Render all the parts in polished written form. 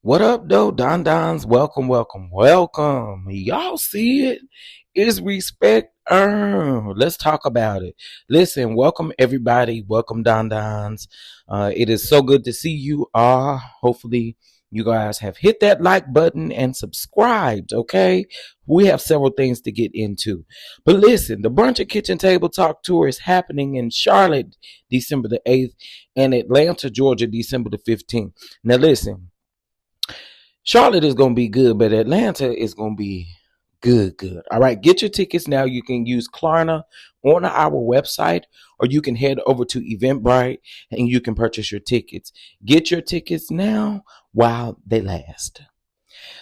What up, though, DonDons? Welcome, welcome, welcome. Y'all see it? Is respect earned? Let's talk about it. Listen, welcome everybody. Welcome, DonDons. It is so good to see you all. Hopefully, you guys have hit that like button and subscribed. Okay, we have several things to get into, but listen, the Brunch and Kitchen Table Talk Tour is happening in Charlotte, December the 8th, and Atlanta, Georgia, December the 15th. Now, listen. Charlotte is going to be good, but Atlanta is going to be good. All right, get your tickets now. You can use Klarna on our website, or you can head over to Eventbrite and you can purchase your tickets. Get your tickets now while they last.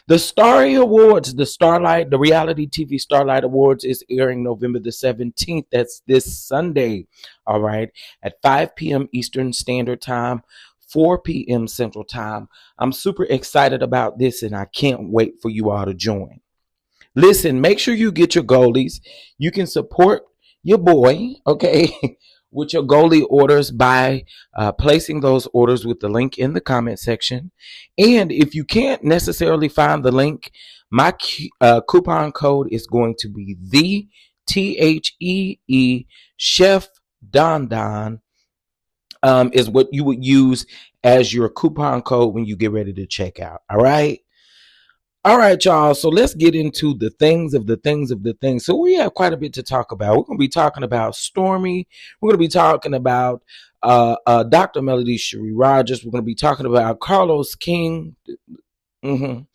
The Starry Awards, the reality TV Starlight Awards is airing November the 17th. That's this Sunday, all right, at 5 p.m. Eastern Standard Time, 4 p.m. Central Time. I'm super excited about this and I can't wait for you all to join. Listen, make sure you get your goalies. You can support your boy, okay, with your goalie orders by placing those orders with the link in the comment section. And if you can't necessarily find the link, my coupon code is going to be the THEE Chef Don is what you would use as your coupon code when you get ready to check out. All right, y'all. So let's get into the things of the things. So we have quite a bit to talk about. We're going to be talking about Stormy. We're going to be talking about Dr. Melody Cherie Rogers. We're going to be talking about Carlos King. We're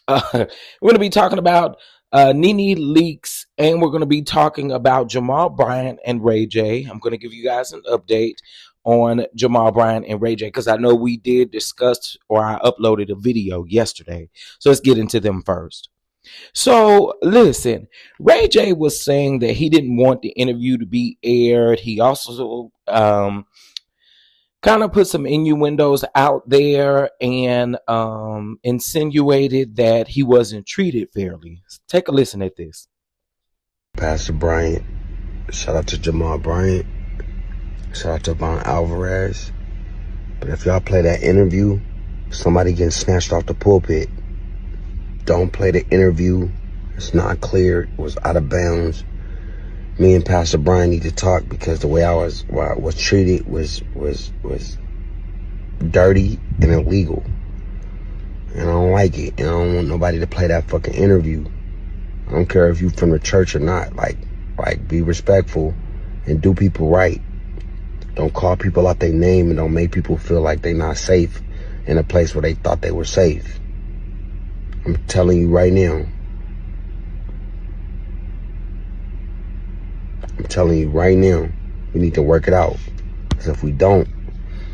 going to be talking about NeNe Leakes, and we're going to be talking about Jamal Bryant and Ray J. I'm going to give you guys an update on Jamal Bryant and Ray J, because I know we did discuss, or I uploaded a video yesterday. So let's get into them first. So listen, Ray J was saying that he didn't want the interview to be aired. He also kind of put some innuendos out there and insinuated that he wasn't treated fairly. Take a listen at this. Pastor Bryant, shout out to Jamal Bryant, shout out to Von Alvarez. But if y'all play that interview, somebody getting snatched off the pulpit. Don't play the interview. It's not clear. It was out of bounds. Me and Pastor Bryant need to talk, because the way I was treated was dirty and illegal. And I don't like it. And I don't want nobody to play that fucking interview. I don't care if you from the church or not. Like be respectful and do people right. Don't call people out their name and don't make people feel like they're not safe in a place where they thought they were safe. I'm telling you right now. We need to work it out. Because if we don't,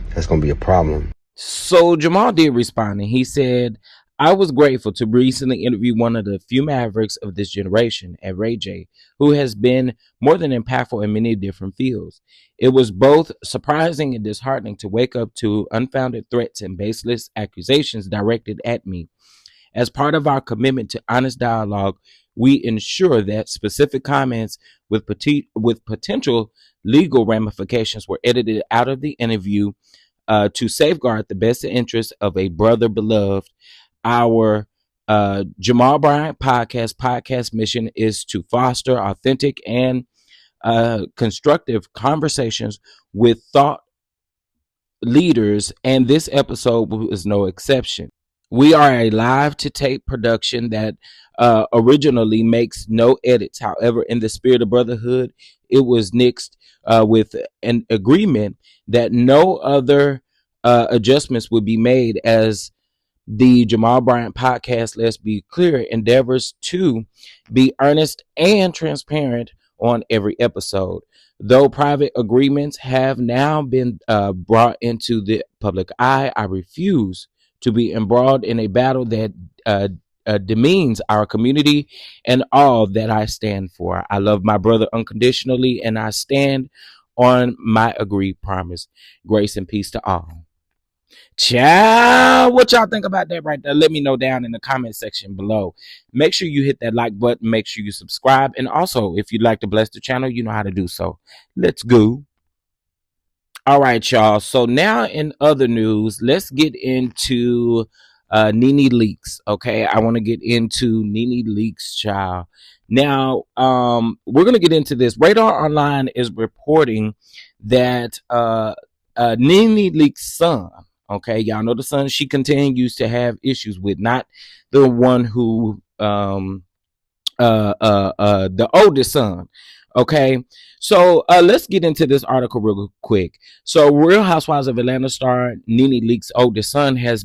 that's going to be a problem. So Jamal did respond, and he said, I was grateful to recently interview one of the few mavericks of this generation, at Ray J, who has been more than impactful in many different fields. It was both surprising and disheartening to wake up to unfounded threats and baseless accusations directed at me. As part of our commitment to honest dialogue, we ensure that specific comments with potential legal ramifications were edited out of the interview to safeguard the best interest of a brother beloved. Our Jamal Bryant podcast mission is to foster authentic and constructive conversations with thought leaders, and this episode was no exception. We are a live to tape production that originally makes no edits. However, in the spirit of brotherhood, it was nixed with an agreement that no other adjustments would be made, as the Jamal Bryant podcast, let's be clear, endeavors to be earnest and transparent on every episode. Though private agreements have now been brought into the public eye, I refuse to be embroiled in a battle that demeans our community and all that I stand for. I love my brother unconditionally, and I stand on my agreed promise. Grace and peace to all. Ciao. What y'all think about that right there? Let me know down in the comment section below. Make sure you hit that like button. Make sure you subscribe. And also, if you'd like to bless the channel, you know how to do so. Let's go. All right, y'all. So now in other news, let's get into NeNe Leakes. Okay, I want to get into NeNe Leakes, child. Now, we're gonna get into this. Radar Online is reporting that NeNe Leakes' son. Okay, y'all know the son she continues to have issues with, not the one who the oldest son. Okay, so let's get into this article real quick. So, Real Housewives of Atlanta star NeNe Leakes' oldest son has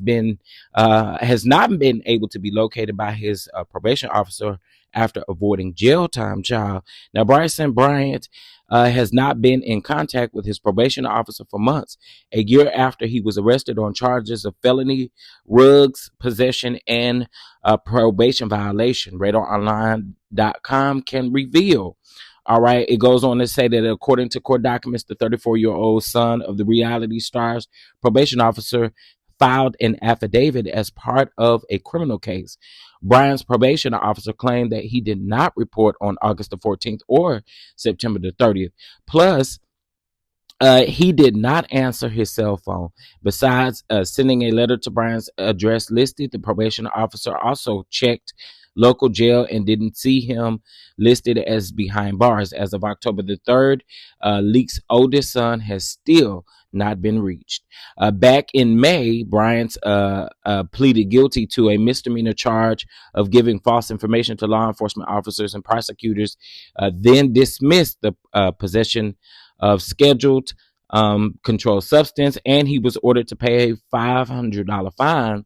not been able to be located by his probation officer after avoiding jail time. Child. Now, Bryson Bryant has not been in contact with his probation officer for months. A year after he was arrested on charges of felony rugs possession and probation violation. RadarOnline.com can reveal. All right. It goes on to say that according to court documents, the 34-year-old son of the reality star's probation officer filed an affidavit as part of a criminal case. Brian's probation officer claimed that he did not report on August the 14th or September the 30th. Plus, he did not answer his cell phone. Besides sending a letter to Brian's address listed, the probation officer also checked local jail and didn't see him listed as behind bars. As of October the 3rd, Leakes' oldest son has still not been reached. Back in May, Bryant pleaded guilty to a misdemeanor charge of giving false information to law enforcement officers and prosecutors, then dismissed the possession of scheduled controlled substance, and he was ordered to pay a $500 fine,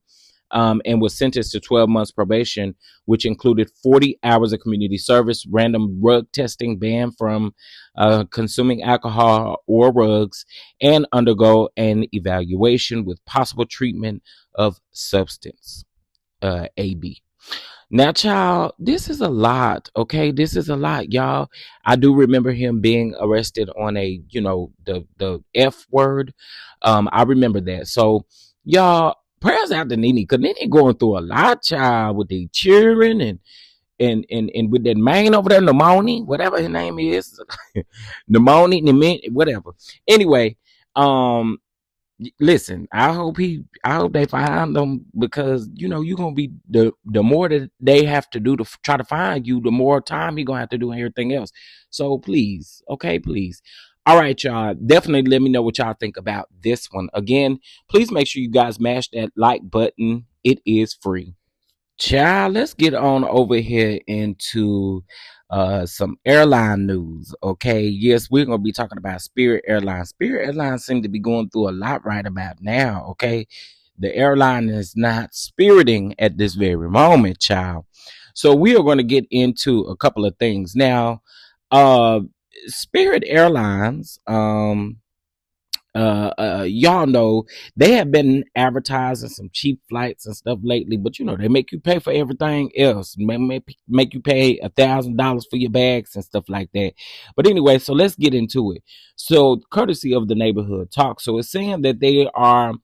and was sentenced to 12 months probation, which included 40 hours of community service, random rug testing, ban from consuming alcohol or rugs, and undergo an evaluation with possible treatment of substance AB. Now, child, this is a lot. Okay, this is a lot, y'all. I do remember him being arrested on the F word. I remember that. So, y'all, prayers out to NeNe, because NeNe going through a lot, child, with the children and with that man over there, Nemoni, whatever his name is, Nemoni, whatever. Anyway, listen, I hope they find them, because you're gonna be the more that they have to do to try to find you, the more time you're gonna have to do and everything else. So please, okay, please. All right, y'all, definitely let me know what y'all think about this one. Again, please make sure you guys mash that like button. It is free. Child, let's get on over here into some airline news. Okay, yes, we're gonna be talking about Spirit Airlines. Spirit Airlines seem to be going through a lot right about now. Okay, the airline is not spiriting at this very moment, child. So we are going to get into a couple of things now. Uh, Spirit Airlines, y'all know they have been advertising some cheap flights and stuff lately, but they make you pay for everything else. Make you pay $1,000 for your bags and stuff like that. But anyway, so let's get into it. So, courtesy of the Neighborhood Talk, so it's saying that they are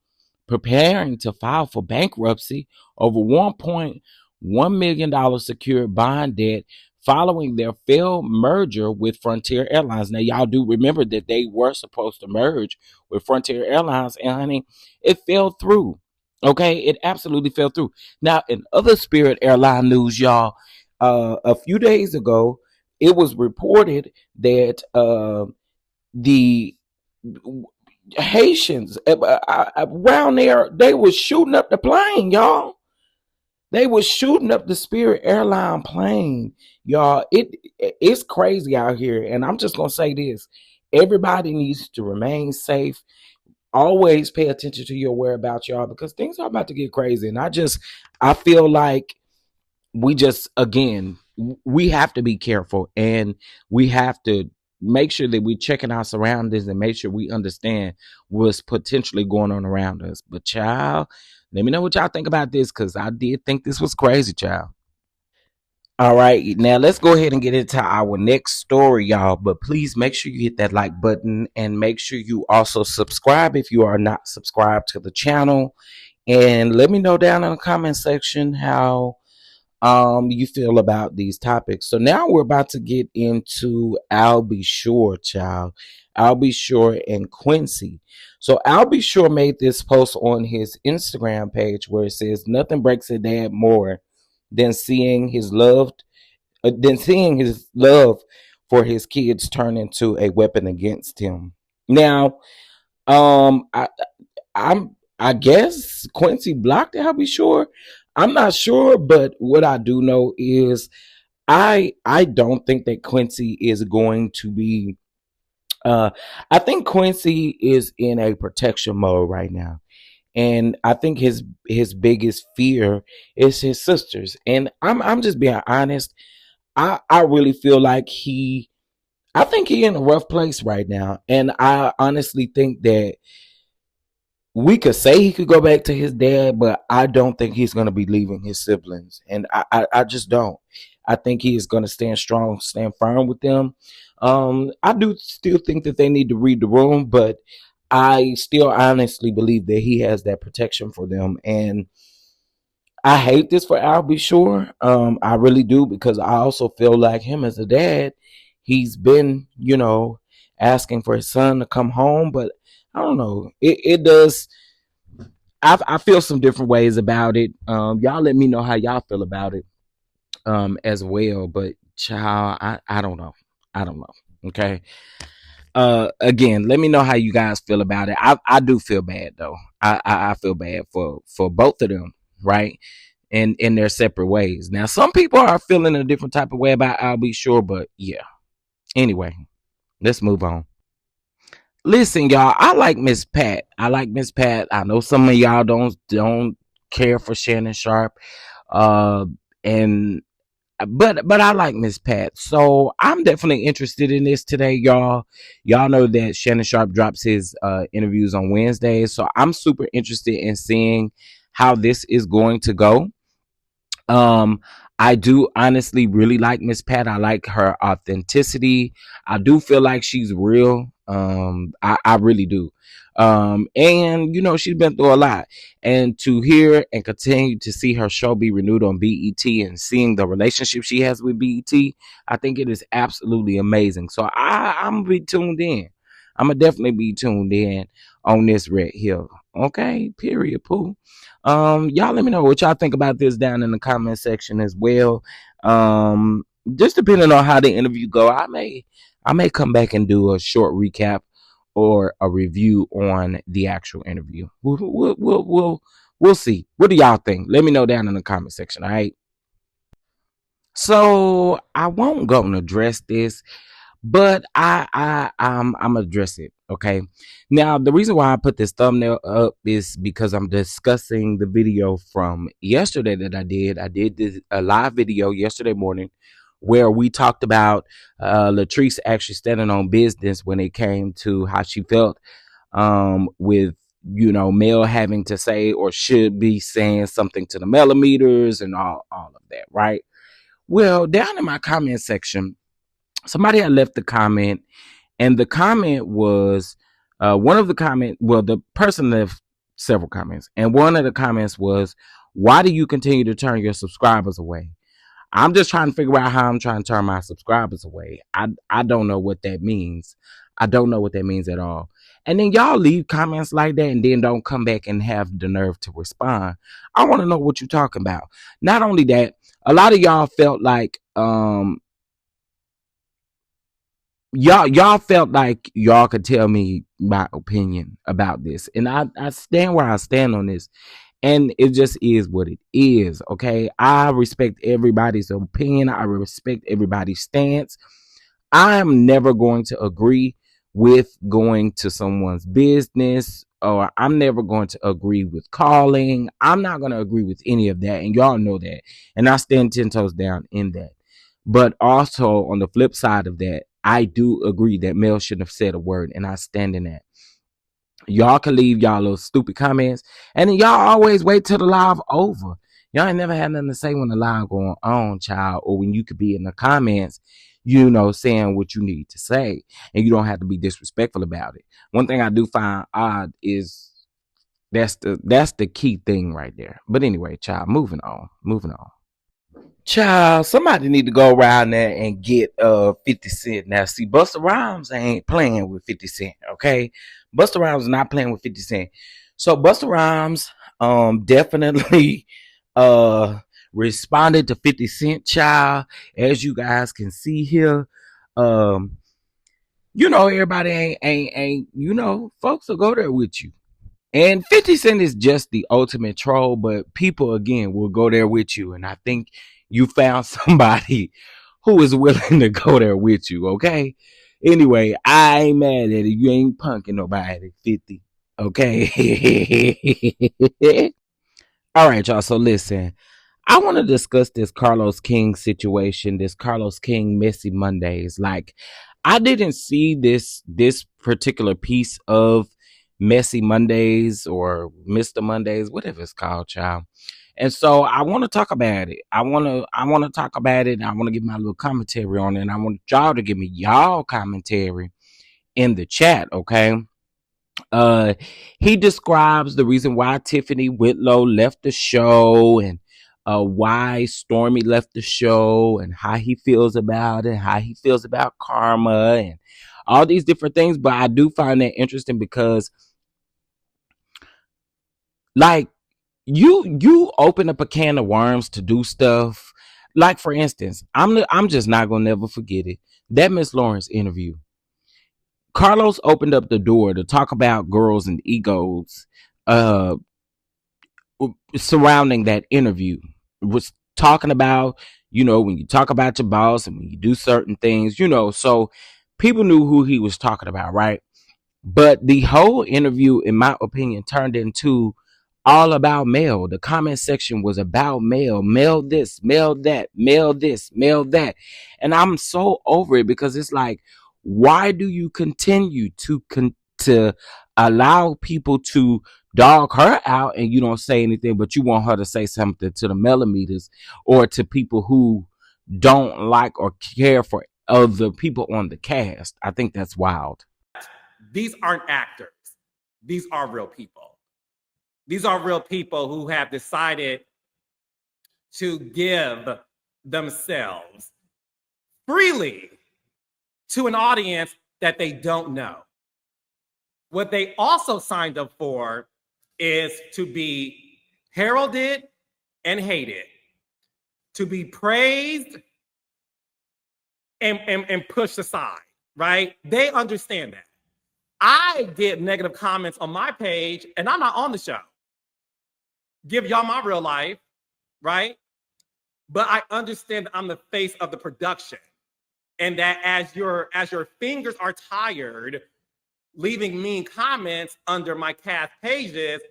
preparing to file for bankruptcy over $1.1 million secured bond debt following their failed merger with Frontier Airlines. Now, y'all do remember that they were supposed to merge with Frontier Airlines, and honey, it fell through. Okay, it absolutely fell through. Now, in other Spirit Airline news, y'all, a few days ago, it was reported that the Haitians around there, they was shooting up the plane, y'all. They was shooting up the Spirit Airline plane, y'all. It's crazy out here, and I'm just gonna say this: everybody needs to remain safe. Always pay attention to your whereabouts, y'all, because things are about to get crazy. And I feel like we have to be careful, and we have to make sure that we're checking our surroundings and make sure we understand what's potentially going on around us. But child, let me know what y'all think about this, because I did think this was crazy, child. All right, now let's go ahead and get into our next story, y'all. But please make sure you hit that like button, and make sure you also subscribe if you are not subscribed to the channel. And let me know down in the comment section how you feel about these topics. So now we're about to get into I'll Be Sure, child. I'll Be Sure and Quincy. So I'll Be Sure made this post on his Instagram page where it says nothing breaks a dad more than seeing his love for his kids turn into a weapon against him. Now, um, I, I guess Quincy blocked it. I'll be sure. I'm not sure, but what I do know is I don't think that Quincy is going to be. Uh, I think Quincy is in a protection mode right now, and I think his biggest fear is his sisters. And I'm just being honest. I really feel like I think he in a rough place right now, and I honestly think that we could say he could go back to his dad, but I don't think he's going to be leaving his siblings, and I just don't. I think he is going to stand strong, stand firm with them. I do still think that they need to read the room, but I still honestly believe that he has that protection for them, and I hate this for Al B. Sure. I really do because I also feel like him as a dad, he's been, asking for his son to come home, but I don't know. It does. I feel some different ways about it. Y'all let me know how y'all feel about it as well. But child, I don't know. I don't know. Okay. Again, let me know how you guys feel about it. I do feel bad though. I feel bad for both of them, right? In their separate ways. Now, some people are feeling a different type of way about I'll Be Sure, but yeah. Anyway, let's move on. Listen, y'all, I like Miss Pat. I like Miss Pat. I know some of y'all don't care for Shannon Sharp. Uh and but I like Miss Pat. So I'm definitely interested in this today, y'all. Y'all know that Shannon Sharp drops his interviews on Wednesdays. So I'm super interested in seeing how this is going to go. Um, I do honestly really like Miss Pat. I like her authenticity. I do feel like she's real. I really do. And she's been through a lot. And to hear and continue to see her show be renewed on BET and seeing the relationship she has with BET, I think it is absolutely amazing. So I'm gonna be tuned in. I'm gonna definitely be tuned in on this Red Hill. Okay, period, Pooh. Y'all let me know what y'all think about this down in the comment section as well. Just depending on how the interview go, I may come back and do a short recap or a review on the actual interview. We'll see. What do y'all think? Let me know down in the comment section. All right. So I won't go and address this, but I'm gonna address it. Okay. Now the reason why I put this thumbnail up is because I'm discussing the video from yesterday that I did. I did a live video yesterday morning where we talked about Latrice actually standing on business when it came to how she felt with Mel having to say or should be saying something to the millimeters and all of that, right? Well, down in my comment section, somebody had left the comment, and the comment was one of the comment. Well, the person left several comments, and one of the comments was, "Why do you continue to turn your subscribers away?" I'm just trying to figure out how I'm trying to turn my subscribers away. I don't know what that means. I don't know what that means at all. And then y'all leave comments like that and then don't come back and have the nerve to respond. I want to know what you're talking about. Not only that, a lot of y'all felt like y'all felt like y'all could tell me my opinion about this. And I stand where I stand on this. And it just is what it is. Okay. I respect everybody's opinion. I respect everybody's stance. I am never going to agree with going to someone's business, or I'm never going to agree with calling. I'm not going to agree with any of that. And y'all know that. And I stand 10 toes down in that. But also on the flip side of that, I do agree that Mel shouldn't have said a word, and I stand in that. Y'all can leave y'all little stupid comments, and then y'all always wait till the live over. Y'all ain't never had nothing to say when the live going on, child, or when you could be in the comments, saying what you need to say, and you don't have to be disrespectful about it. One thing I do find odd is that's the key thing right there. But anyway, child, moving on. Child, somebody need to go around there and get 50 Cent. Now see, Busta Rhymes ain't playing with 50 Cent, okay? Busta Rhymes is not playing with 50 Cent. So Busta Rhymes definitely uh responded to 50 Cent, child. As you guys can see here. Um, everybody ain't folks will go there with you. And 50 Cent is just the ultimate troll, but people again will go there with you. And I think you found somebody who is willing to go there with you, okay? Anyway, I ain't mad at it. You ain't punking nobody, 50. Okay. All right, y'all. So listen, I want to discuss this Carlos King situation, this Carlos King Messy Mondays. Like, I didn't see this particular piece of Messy Mondays or Mr. Mondays, whatever it's called, child. And so I want to talk about it. I want to talk about it. And I want to give my little commentary on it. And I want y'all to give me y'all commentary in the chat, okay? Uh, he describes the reason why Tiffany Whitlow left the show and why Stormy left the show and how he feels about it, how he feels about karma and all these different things. But I do find that interesting because, like, you open up a can of worms to do stuff. Like, for instance, I'm just not gonna never forget it. That Miss Lawrence interview. Carlos opened up the door to talk about girls and egos uh surrounding that interview. Was talking about, when you talk about your boss and when you do certain things, so people knew who he was talking about, right? But the whole interview, in my opinion, turned into all about Mel. The comment section was about Mel. Mel this, Mel that, Mel this, Mel that. And I'm so over it because it's like, why do you continue to allow people to dog her out and you don't say anything, but you want her to say something to the millimeters or to people who don't like or care for other people on the cast? I think that's wild. These aren't actors. These are real people. These are real people who have decided to give themselves freely to an audience that they don't know. What they also signed up for is to be heralded and hated, to be praised and pushed aside, right? They understand that. I get negative comments on my page and I'm not on the show. Give y'all my real life, right? But I understand I'm the face of the production. And that as your fingers are tired leaving mean comments under my cast pages,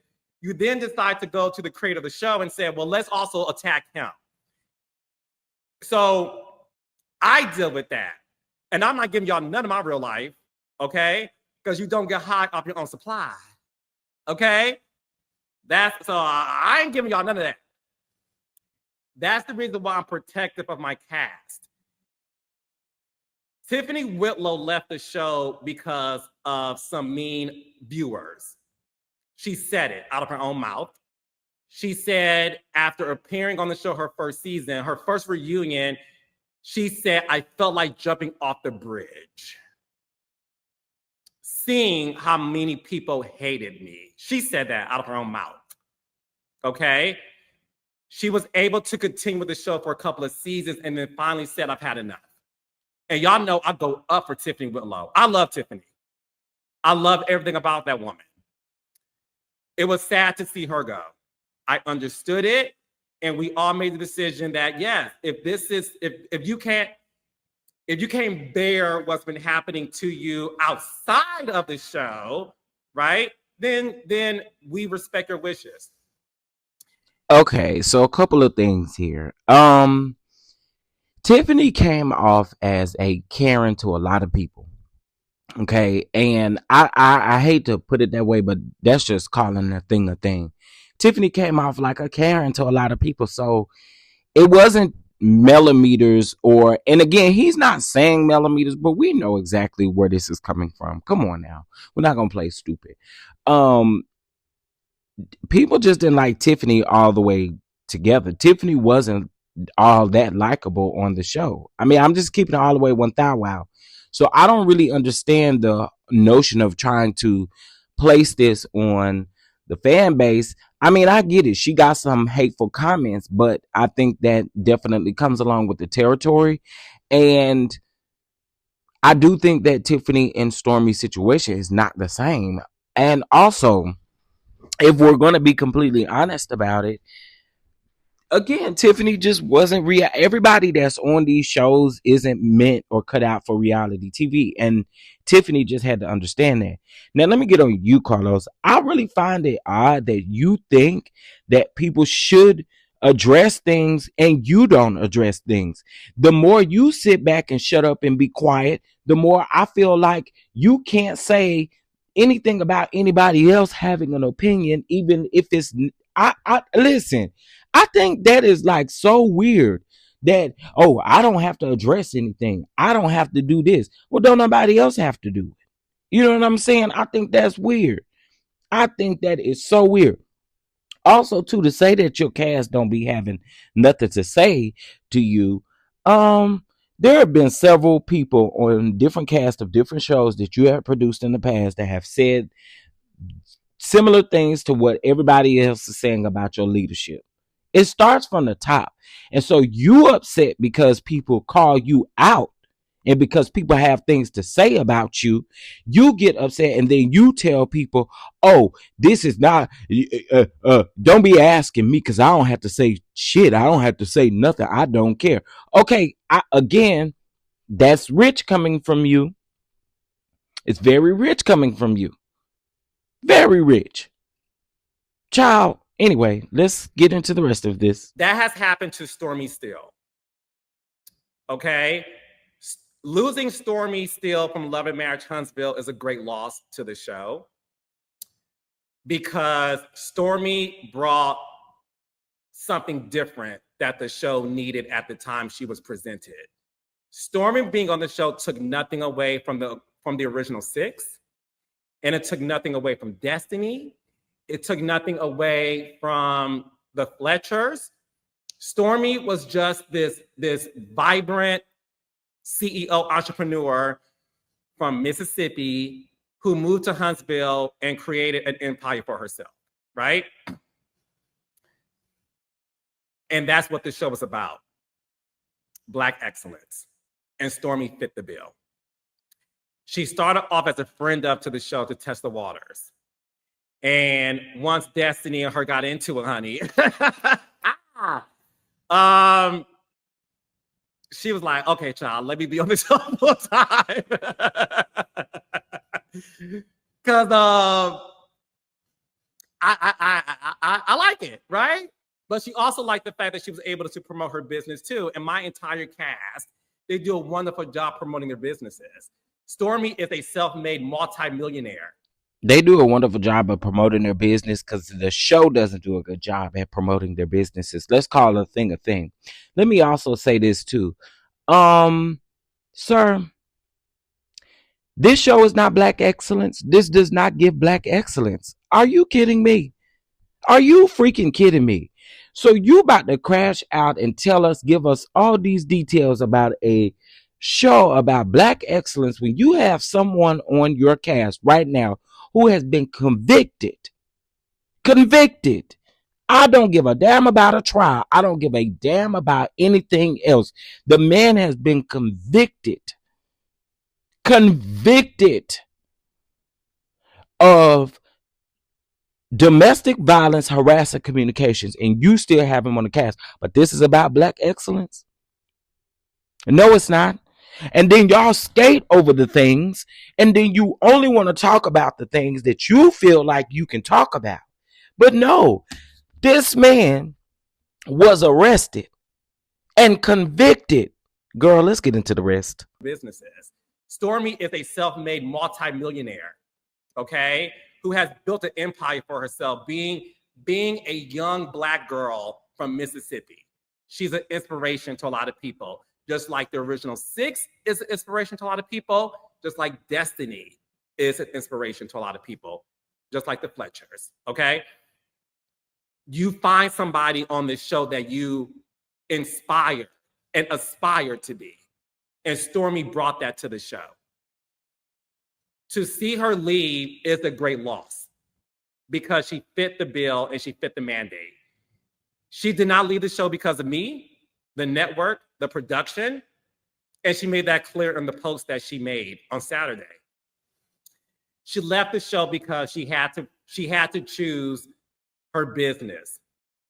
you then decide to go to the creator of the show and say, well, let's also attack him. So I deal with that. And I'm not giving y'all none of my real life, okay? Because you don't get high off your own supply, okay? So I ain't giving y'all none of that. That's the reason why I'm protective of my cast. Tiffany Whitlow left the show because of some mean viewers. She said it out of her own mouth. She said after appearing on the show her first season, her first reunion, she said, I felt like jumping off the bridge, seeing how many people hated me. She said that out of her own mouth, okay? She was able to continue with the show for a couple of seasons and then finally said, I've had enough. And y'all know I go up for Tiffany Whitlow. I love Tiffany. I love everything about that woman. It was sad to see her go. I understood it. And we all made the decision that, yes, if you can't bear what's been happening to you outside of the show, right? Then we respect your wishes. Okay, so a couple of things here. Tiffany came off as a Karen to a lot of people. Okay, and I hate to put it that way, but that's just calling a thing a thing. Tiffany came off like a Karen to a lot of people, so it wasn't millimeters and again, he's not saying millimeters, but we know exactly where this is coming from. Come on now, we're not gonna play stupid. People just didn't like Tiffany all the way together. Tiffany wasn't all that likable on the show. I mean, I'm just keeping it all the way 1,000. Wow. So I don't really understand the notion of trying to place this on the fan base. I mean, I get it. She got some hateful comments, but I think that definitely comes along with the territory. And I do think that Tiffany and Stormy's situation is not the same. And also, if we're going to be completely honest about it, again, Tiffany just wasn't real. Everybody that's on these shows isn't meant or cut out for reality TV. And Tiffany just had to understand that. Now, let me get on you, Carlos. I really find it odd that you think that people should address things and you don't address things. The more you sit back and shut up and be quiet, the more I feel like you can't say anything about anybody else having an opinion, even if it's I listen. I think that is like so weird that, oh, I don't have to address anything. I don't have to do this. Well, don't nobody else have to do it. You know what I'm saying? I think that's weird. I think that is so weird. Also, too, to say that your cast don't be having nothing to say to you, there have been several people on different casts of different shows that you have produced in the past that have said similar things to what everybody else is saying about your leadership. It starts from the top. And so you upset because people call you out and because people have things to say about you, you get upset and then you tell people, oh, this is not, don't be asking me because I don't have to say shit. I don't have to say nothing. I don't care. Okay, again, that's rich coming from you. It's very rich coming from you. Very rich. Child. Anyway, let's get into the rest of this. That has happened to Stormy still. Okay? Losing Stormy still from Love and Marriage Huntsville is a great loss to the show because Stormy brought something different that the show needed at the time she was presented. Stormy being on the show took nothing away from the original 6, and it took nothing away from Destiny. It took nothing away from the Fletchers. Stormy was just this vibrant CEO entrepreneur from Mississippi who moved to Huntsville and created an empire for herself, right? And that's what the show was about. Black excellence. And Stormy fit the bill. She started off as a friend up to the show to test the waters. And once Destiny and her got into it, honey, she was like, okay, child, let me be on the show full time. Because I like it, right? But she also liked the fact that she was able to promote her business too. And my entire cast, they do a wonderful job promoting their businesses. Stormy is a self-made multi-millionaire. They do a wonderful job of promoting their business because the show doesn't do a good job at promoting their businesses. Let's call a thing a thing. Let me also say this too. Sir, this show is not Black excellence. This does not give Black excellence. Are you kidding me? Are you freaking kidding me? So you about to crash out and give us all these details about a show about Black excellence when you have someone on your cast right now who has been convicted. I don't give a damn about a trial. I don't give a damn about anything else. The man has been convicted of domestic violence, harassment, communications, and you still have him on the cast. But this is about Black excellence? No, it's not. And then y'all skate over the things, and then you only want to talk about the things that you feel like you can talk about. But no, this man was arrested and convicted. Girl, let's get into the rest. Businesses. Stormy is a self-made multi-millionaire, okay, who has built an empire for herself, being a young Black girl from Mississippi. She's an inspiration to a lot of people. Just like the original 6 is an inspiration to a lot of people, just like Destiny is an inspiration to a lot of people, just like the Fletchers, okay? You find somebody on this show that you inspire and aspire to be. And Stormy brought that to the show. To see her leave is a great loss because she fit the bill and she fit the mandate. She did not leave the show because of me, the network, the production, and she made that clear in the post that she made on Saturday. She left the show because she had to choose her business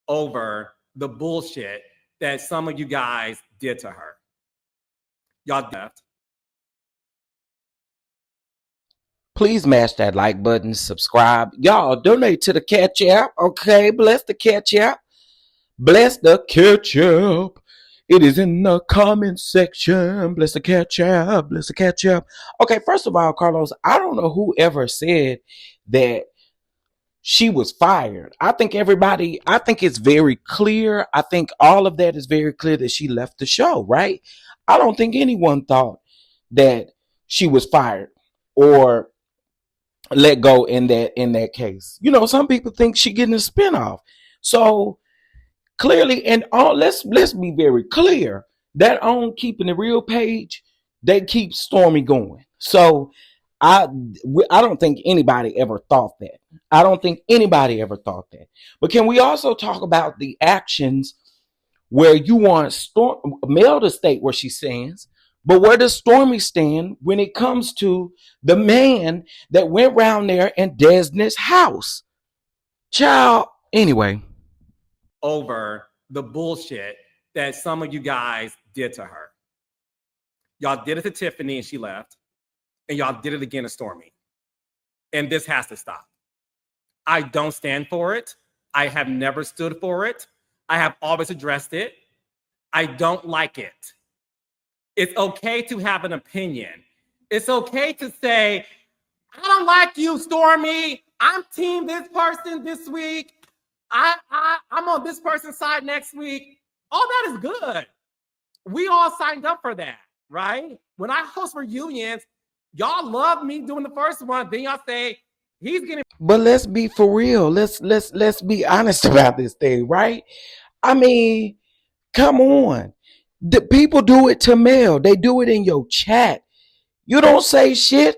over the bullshit that some of you guys did to her. Y'all left. Please smash that like button, subscribe. Y'all donate to the catch app, okay? Bless the catch app. Bless the catch app. It is in the comment section. Bless the catch app. Bless the catch app. Okay, first of all, Carlos, I don't know who ever said that she was fired. I think it's very clear. I think all of that is very clear that she left the show, right? I don't think anyone thought that she was fired or let go in that case. You know, some people think she getting a spinoff. So clearly, and all let's be very clear. That on Keeping It Real page, they keep Stormy going. So I don't think anybody ever thought that. I don't think anybody ever thought that. But can we also talk about the actions where you want Mel to state where she stands, but where does Stormy stand when it comes to the man that went round there in Desna's house? Child, anyway. Over the bullshit that some of you guys did to her. Y'all did it to Tiffany and she left. And y'all did it again to Stormy. And this has to stop. I don't stand for it. I have never stood for it. I have always addressed it. I don't like it. It's okay to have an opinion. It's okay to say, I don't like you, Stormy. I'm team this person this week. I'm on this person's side next week. All that is good. We all signed up for that, right? When I host reunions, y'all love me doing the first one. Then y'all say, he's getting. But let's be for real. Let's be honest about this thing, right? I mean, come on. The people do it to Mel. They do it in your chat. You don't say shit.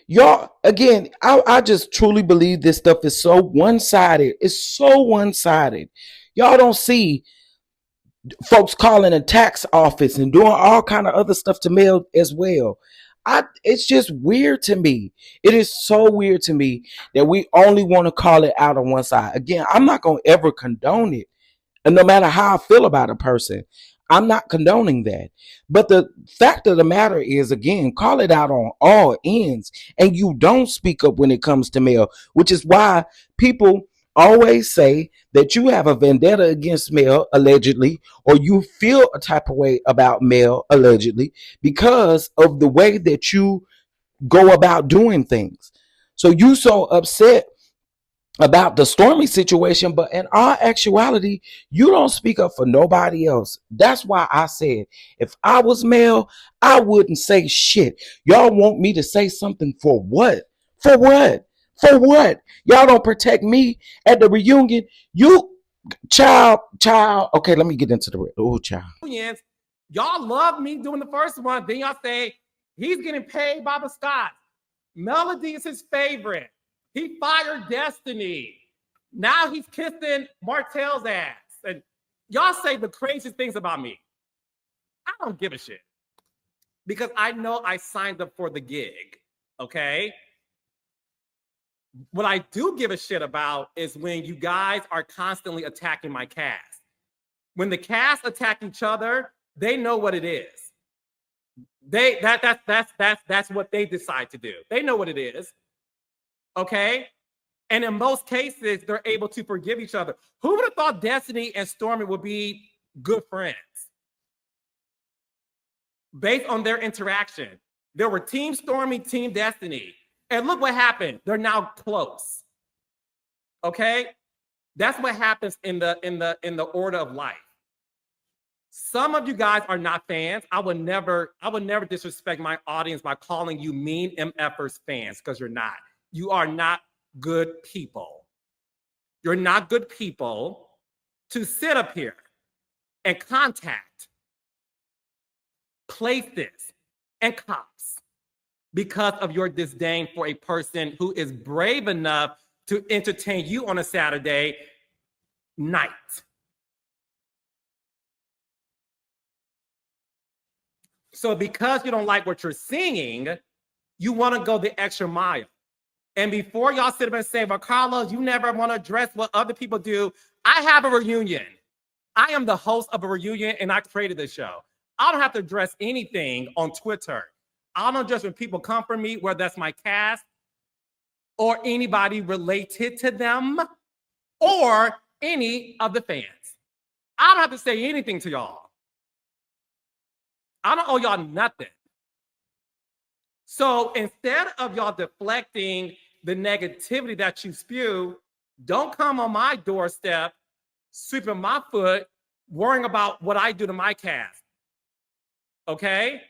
Y'all, again, I just truly believe this stuff is so one-sided. It's so one-sided. Y'all don't see folks calling a tax office and doing all kind of other stuff to Mel as well. It's just weird to me. It is so weird to me that we only want to call it out on one side. Again, I'm not going to ever condone it. And no matter how I feel about a person, I'm not condoning that. But the fact of the matter is, again, call it out on all ends. And you don't speak up when it comes to Mel, which is why people always say that you have a vendetta against Mel, allegedly, or you feel a type of way about Mel, allegedly, because of the way that you go about doing things. So you so upset about the Stormy situation, but in all actuality, you don't speak up for nobody else. That's why I said, if I was Mel, I wouldn't say shit. Y'all want me to say something for what? For what? For what? Y'all don't protect me at the reunion. You, child. Okay, let me get into the child. Y'all love me doing the first one. Then y'all say, he's getting paid by the Scots. Melody is his favorite. He fired Destiny. Now he's kissing Martell's ass. And y'all say the craziest things about me. I don't give a shit. Because I know I signed up for the gig. Okay? What I do give a shit about is when you guys are constantly attacking my cast. When the cast attack each other, they know what it is. That's what they decide to do. They know what it is. Okay? And in most cases, they're able to forgive each other. Who would have thought Destiny and Stormy would be good friends? Based on their interaction. There were Team Stormy, Team Destiny. And look what happened. They're now close. Okay? That's what happens in the order of life. Some of you guys are not fans. I would never disrespect my audience by calling you mean MFers fans, because you're not. You are not good people. You're not good people to sit up here and contact places and cops because of your disdain for a person who is brave enough to entertain you on a Saturday night. So because you don't like what you're seeing, you want to go the extra mile. And before y'all sit up and say, well, Carlos, you never want to address what other people do, I have a reunion. I am the host of a reunion, and I created this show. I don't have to address anything on Twitter. I don't address when people come for me, whether that's my cast or anybody related to them or any of the fans. I don't have to say anything to y'all. I don't owe y'all nothing. So instead of y'all deflecting the negativity that you spew, don't come on my doorstep, sweeping my foot, worrying about what I do to my cast. Okay?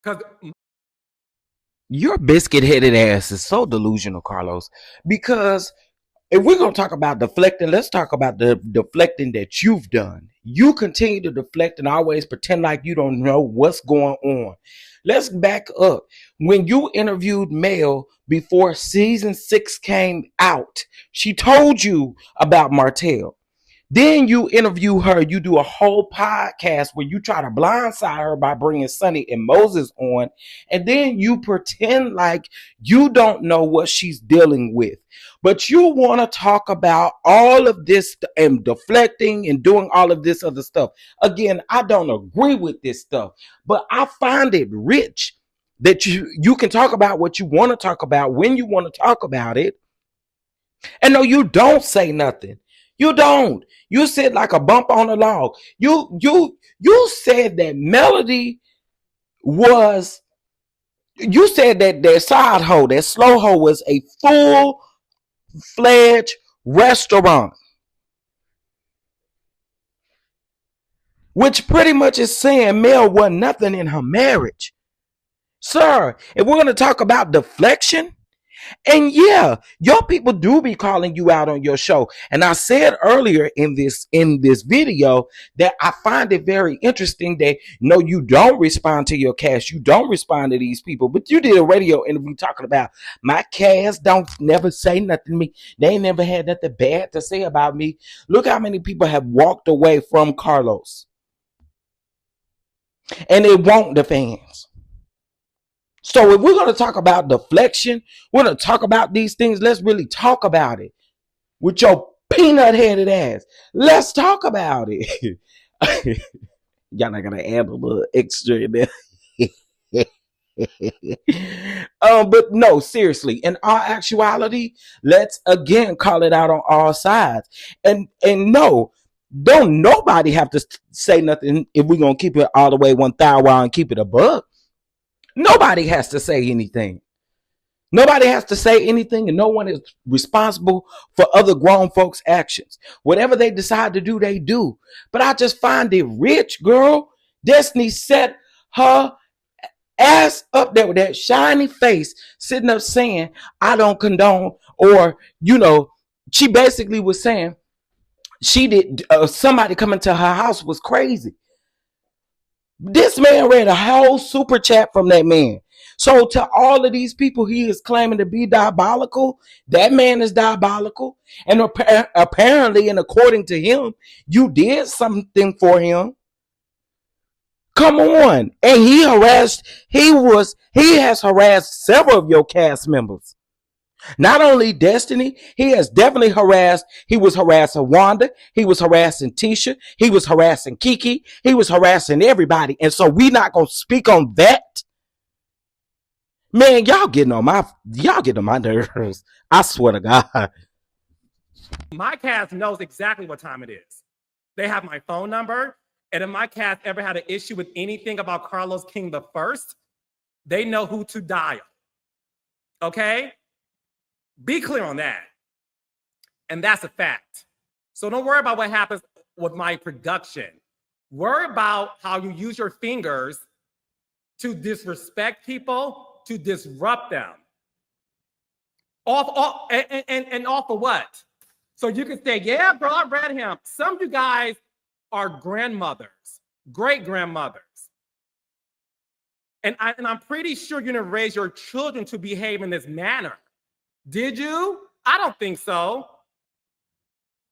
Because your biscuit-headed ass is so delusional, Carlos. Because if we're going to talk about deflecting, let's talk about the deflecting that you've done. You continue to deflect and always pretend like you don't know what's going on. Let's back up. When you interviewed Mel before season 6 came out, she told you about Martell. Then you interview her. You do a whole podcast where you try to blindside her by bringing Sonny and Moses on. And then you pretend like you don't know what she's dealing with. But you want to talk about all of this and deflecting and doing all of this other stuff. Again, I don't agree with this stuff, but I find it rich that you can talk about what you want to talk about when you want to talk about it. And no, you don't say nothing. You don't. You sit like a bump on a log. You said that Melody was, you said that side hoe, that slow hoe was a full-fledged restaurant. Which pretty much is saying Mel wasn't nothing in her marriage. Sir, if we're going to talk about deflection, and yeah, your people do be calling you out on your show. And I said earlier in this video that I find it very interesting that no, you don't respond to your cast. You don't respond to these people. But you did a radio interview talking about my cast don't never say nothing to me. They never had nothing bad to say about me. Look how many people have walked away from Carlos. And it won't the fans. So if we're going to talk about deflection, we're going to talk about these things, let's really talk about it. With your peanut-headed ass. Let's talk about it. Y'all not going to add a little extra in there. But no, seriously, in all actuality, let's again call it out on all sides. And no, don't nobody have to say nothing if we're going to keep it all the way 1,000 and keep it a buck. Nobody has to say anything. Nobody has to say anything, and no one is responsible for other grown folks' actions. Whatever they decide to do, they do. But I just find it rich, girl. Destiny set her ass up there with that shiny face, sitting up saying, I don't condone, or, she basically was saying she did, somebody coming to her house was crazy. This man read a whole super chat from that man. So to all of these people he is claiming to be diabolical, that man is diabolical. And apparently, and according to him, you did something for him. Come on. And he has harassed several of your cast members. Not only Destiny, he has definitely he was harassing Wanda, he was harassing Tisha, he was harassing Kiki, he was harassing everybody. And so we not going to speak on that. Man, y'all getting on my nerves. I swear to God. My cast knows exactly what time it is. They have my phone number. And if my cast ever had an issue with anything about Carlos King the First, they know who to dial. Okay? Be clear on that. And that's a fact. So don't worry about what happens with my production. Worry about how you use your fingers to disrespect people, to disrupt them. All for what? So you can say, yeah, bro, I read him. Some of you guys are grandmothers, great grandmothers. And I'm pretty sure you didn't raise your children to behave in this manner. Did you? I don't think so.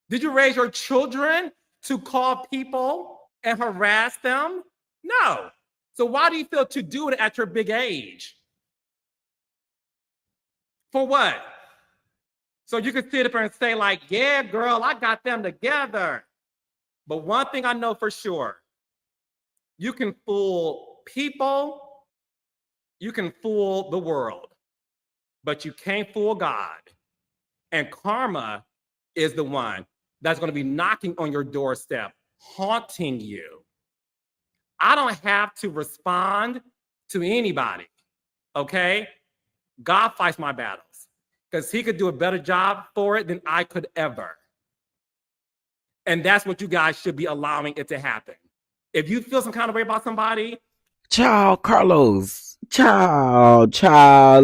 Did you raise your children to call people and harass them? No. So why do you feel to do it at your big age? For what? So you could sit up and say like, yeah, girl, I got them together. But one thing I know for sure, you can fool people, you can fool the world, but you can't fool God. And karma is the one that's going to be knocking on your doorstep, haunting you. I don't have to respond to anybody, okay? God fights my battles because he could do a better job for it than I could ever. And that's what you guys should be allowing it to happen. If you feel some kind of way about somebody, Child, Carlos. Child.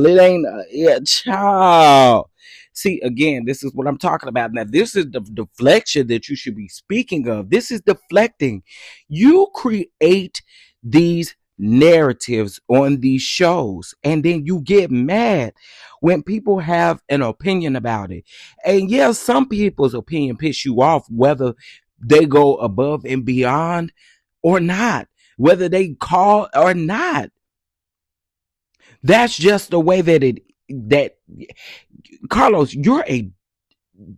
It ain't, yeah, child. See, again, this is what I'm talking about. Now, this is the deflection that you should be speaking of. This is deflecting. You create these narratives on these shows, and then you get mad when people have an opinion about it. And yeah, some people's opinion piss you off, whether they go above and beyond or not, whether they call or not. That's just the way that Carlos, you're a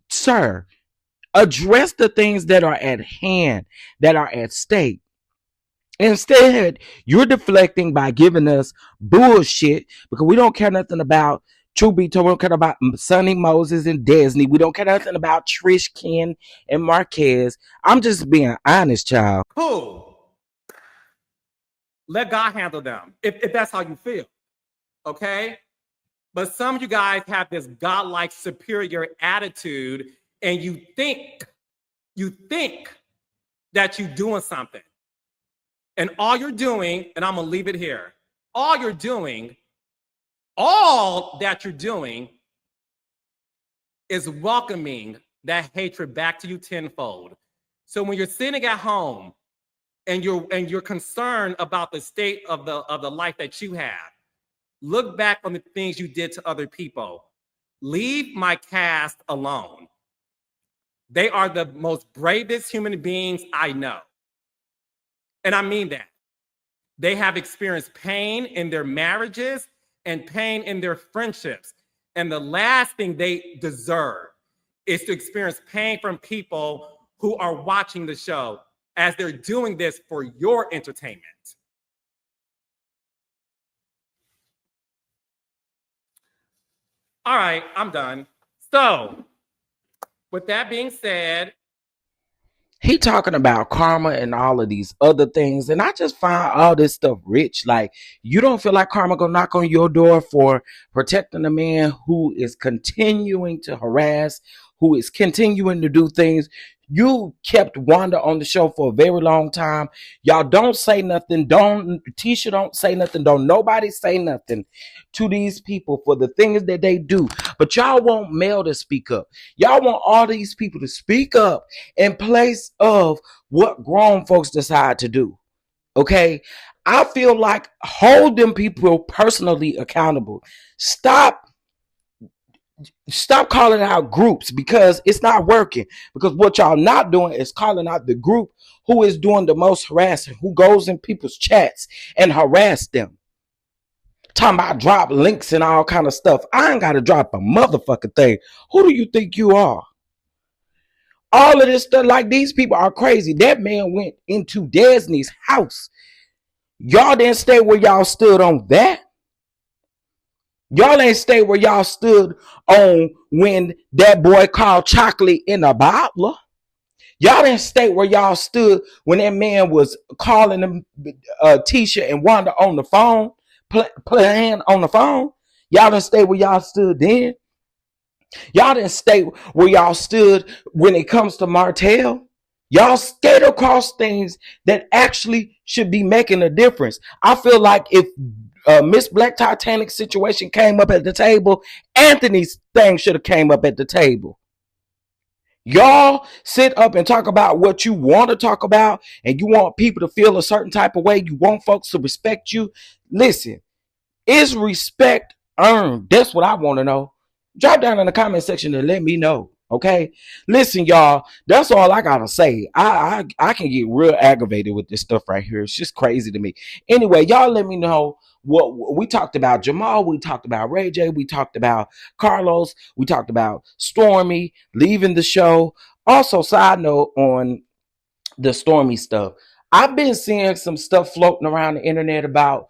sir. Address the things that are at hand, that are at stake. Instead, you're deflecting by giving us bullshit because we don't care nothing about, truth be told, we don't care about Sonny Moses and Disney. We don't care nothing about Trish, Ken, and Marquez. I'm just being honest, child. cool. Let God handle them if that's how you feel, okay? But some of you guys have this godlike superior attitude and you think that you're doing something. And all you're doing, and I'm gonna leave it here, all that you're doing is welcoming that hatred back to you tenfold. So when you're sitting at home and you're concerned about the state of the life that you have, look back on the things you did to other people. Leave my cast alone. They are the most bravest human beings I know. And I mean that. They have experienced pain in their marriages and pain in their friendships. And the last thing they deserve is to experience pain from people who are watching the show as they're doing this for your entertainment. All right, I'm done. So, with that being said, He talking about karma and all of these other things, and I just find all this stuff rich. Like, you don't feel like karma gonna knock on your door for protecting a man who is continuing to harass, who is continuing to do things. You kept Wanda on the show for a very long time. Y'all don't say nothing. Tisha don't say nothing. Don't nobody say nothing to these people for the things that they do. But y'all want Mel to speak up. Y'all want all these people to speak up in place of what grown folks decide to do. Okay? I feel like hold them people personally accountable. Stop calling out groups because it's not working. Because what y'all not doing is calling out the group who is doing the most harassing, who goes in people's chats and harass them. Talking about drop links and all kind of stuff. I ain't got to drop a motherfucking thing. Who do you think you are? All of this stuff, like, these people are crazy. That man went into Disney's house. Y'all didn't stay where y'all stood on that. Y'all ain't stay where y'all stood on when that boy called chocolate in a bottle. Y'all didn't stay where y'all stood when that man was calling them Tisha and Wanda on the phone, playing on the phone. Y'all didn't stay where y'all stood then. Y'all didn't stay where y'all stood when it comes to Martell. Y'all skate across things that actually should be making a difference. I feel like if Miss Black Titanic situation came up at the table, Anthony's thing should have came up at the table. Y'all sit up and talk about what you want to talk about, and you want people to feel a certain type of way. You want folks to respect you. Listen, is respect earned? That's what I want to know. Drop down in the comment section and let me know. Okay, listen, y'all. That's all I gotta say. I can get real aggravated with this stuff right here. It's just crazy to me. Anyway, y'all, let me know what we talked about. Jamal, we talked about Ray J, we talked about Carlos, we talked about Stormy leaving the show. Also, side note on the Stormy stuff. I've been seeing some stuff floating around the internet about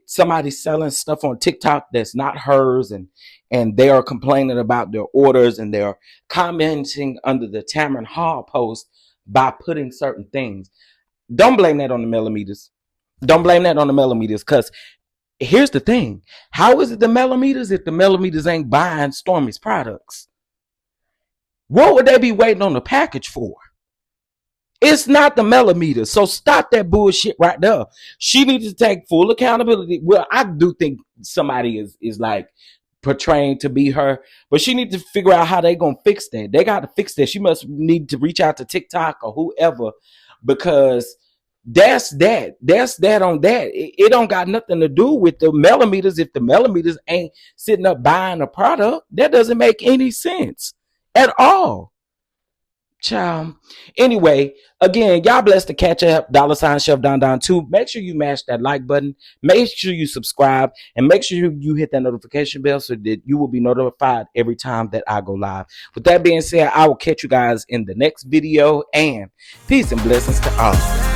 somebody selling stuff on TikTok that's not hers, and they are complaining about their orders, and they're commenting under the Tamron Hall post by putting certain things. Don't blame that on the millimeters. Don't blame that on the millimeters, because here's the thing. How is it the millimeters if the millimeters ain't buying Stormy's products? What would they be waiting on the package for? It's not the millimeters. So stop that bullshit right there. She needs to take full accountability. Well, I do think somebody is like portraying to be her, but she needs to figure out how they gonna fix that. They got to fix that. She must need to reach out to TikTok or whoever, because that's that. That's that on that. It don't got nothing to do with the millimeters. If the millimeters ain't sitting up buying a product, that doesn't make any sense at all. Child. Anyway, again, y'all blessed to catch up. $ Chef Don Don 2. Make sure you mash that like button. Make sure you subscribe, and make sure you hit that notification bell so that you will be notified every time that I go live. With that being said, I will catch you guys in the next video, and peace and blessings to all.